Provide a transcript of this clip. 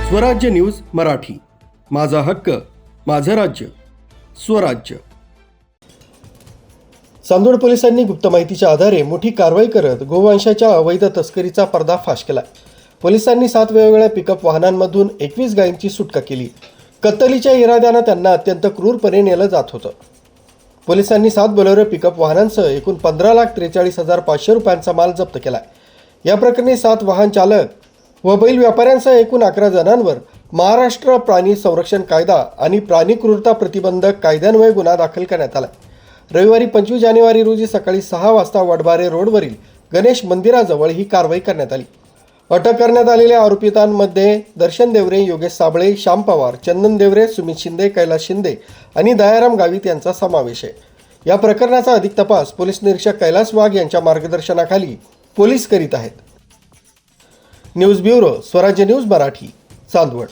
स्वराज्य न्यूज मराठी, माझा हक्क, माझं राज्य, स्वराज्य। चांदोड पोलिसांनी गुप्त माहितीच्या आधारे मोठी कारवाई करत गोवंशाच्या अवैध तस्करीचा पर्दाफाश केला। पोलिसांनी 7 वेगवेगळ्या पिकअप वाहनांमधून 21 गायींची सुटका केली। कत्तलीच्या इराद्याने त्यांना अत्यंत क्रूरपणे नेलं जात होतं। पोलिसांनी 7 बोलेरो पिकअप वाहनांसह एकूण 15,43,500 रुपयांचा माल जप्त केला। या प्रकरणी 7 वाहन चालक व बैल व्यापाऱ्यांसह एकूण 11 जणांवर महाराष्ट्र प्राणी संरक्षण कायदा आणि प्राणी क्रूरता प्रतिबंधक कायद्यान्वये गुन्हा दाखल करण्यात आला। रविवारी 25 जानेवारी रोजी सकाळी 6 वाजता वडबारे रोडवरील गणेश मंदिराजवळ ही कारवाई करण्यात आली। अटक करण्यात आलेल्या आरोपितांमध्ये दर्शन देवरे, योगेश साबळे, श्याम पवार, चंदन देवरे, सुमित शिंदे, कैलास शिंदे आणि दयाराम गावित यांचा समावेश आहे। या प्रकरणाचा अधिक तपास पोलीस निरीक्षक कैलास वाघ यांच्या मार्गदर्शनाखाली पोलीस करीत आहेत। न्यूज ब्युरो, स्वराज्य न्यूज मराठी, चांदवड।